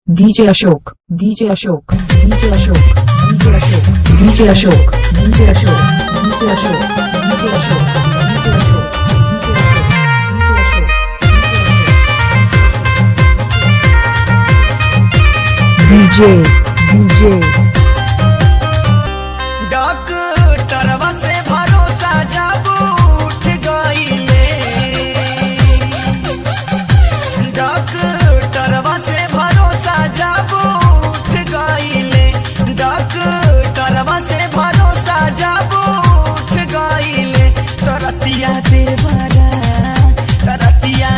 DJ Ashok, DJ Ashok, DJ Ashok, DJ Ashok, DJ Ashok, DJ Ashok, DJ Ashok, DJ Ashok, DJ DJ डॉक्टरवा से भरोसा जब उठ गईले, डॉक्टरवा से भरोसा जब उठ गईले, डॉक्टरवा से भरोसा जब उठ गईले, तरतिया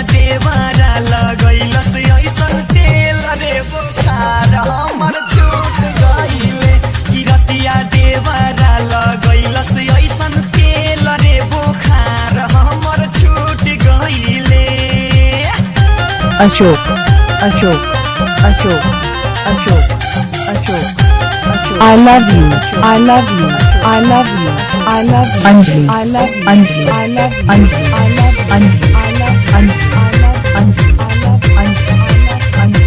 देवरा लगैलस ऐसन तेल रे बुखार हमर छूट गईले, किरतिया देवरा लगैलस ऐसन तेल रे बुखार हमर छूट गईले। Ashok, Ashok, Ashok, Ashok, Ashok, Ashok. I love you, I love you, I love you, I love you. Anjali, I love you, Anjali, I love you, Anjali, I love you, Anjali, I love you, Anjali, I love you, Anjali, I love you, Anjali.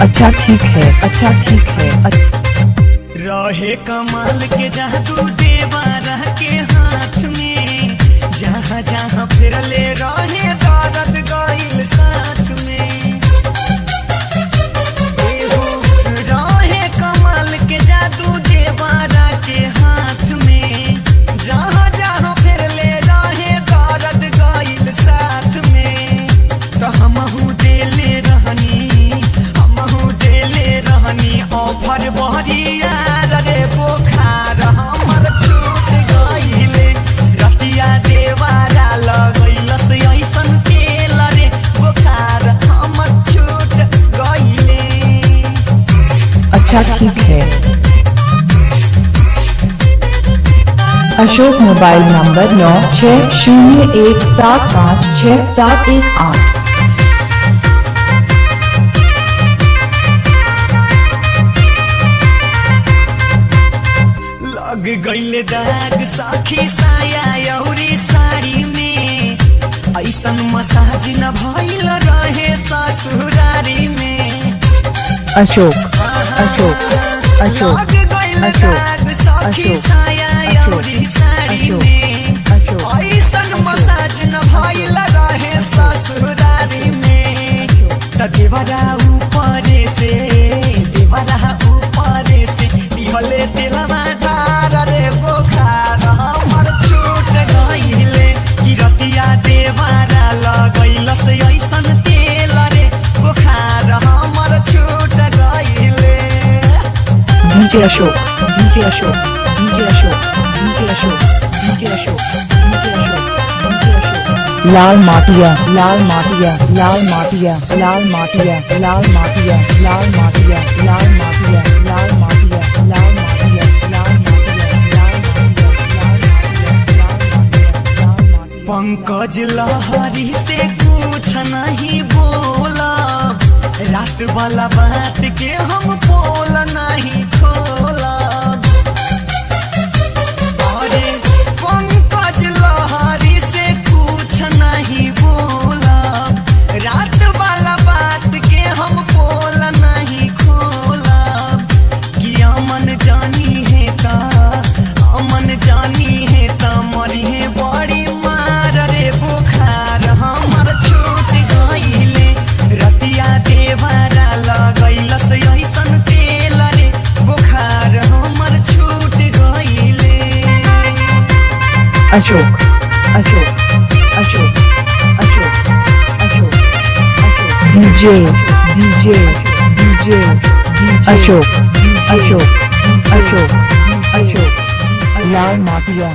अच्छा ठीक है, अच्छा ठीक है। रहे कमाल के जादू देवरा के हाथ में, जहाँ जहाँ फिरले रहे दर्द गइल साथ में। रहे कमाल के जादू देवरा के हाथ में, जहाँ जहाँ फिरले रहे दर्द गइल साथ में। तो हमहू देले रहनी ऑफर बहरिया रे बुखार हमर छूट गईले, रतिया देवरा लगैलस ऐसन तेल रे बुखार हमर छूट गईले। अच्छा ठीक है। Ashok mobile number 9601756718। लग गईले दाग साखी साया अउरी साड़ी में, ऐसन मसाज न भइल रहे ससुरारी में। अशोक, अशोक, अशोक, लग गईले दाग साखी साया अउरी साड़ी में, ऐसन मसाज न भइल रहे ससुरारी में। त देवरा ऊपरे से दिहले तेलवा रे बुखार हमर छूट गईले, किरतिया देवरा लगैलस ऐसन तेल रे बुखार हमर छूट गईले। DJ Ashok, DJ Ashok, DJ Ashok, DJ Ashok, DJ Ashok, DJ Ashok, DJ Ashok. लाल माटिया, लाल माटिया, लाल माटिया, लाल माटिया, लाल माटिया, लाल माटिया, लाल माटिया, लाल माटिया, लाल माटिया, लाल माटिया। पंकज लहरी से कुछ नहीं बोला, रात वाला बात के हम पोल नहीं खोला। अरे पंकज लहरी से कुछ नहीं बोला, रात वाला बात के हम पोल नहीं खोला। कि अमन जानी है ता मरी है बड़ी मार रे बुखार हमर छूट गईले, रतिया देवरा लगैलस ऐसन तेल रे बुखार हमर छूट गईले। Ashok, Ashok, Ashok, Ashok, Ashok, Ashok. DJ, DJ, DJ, Ashok, Ashok, Ashok, Ashok. लाल माटिया।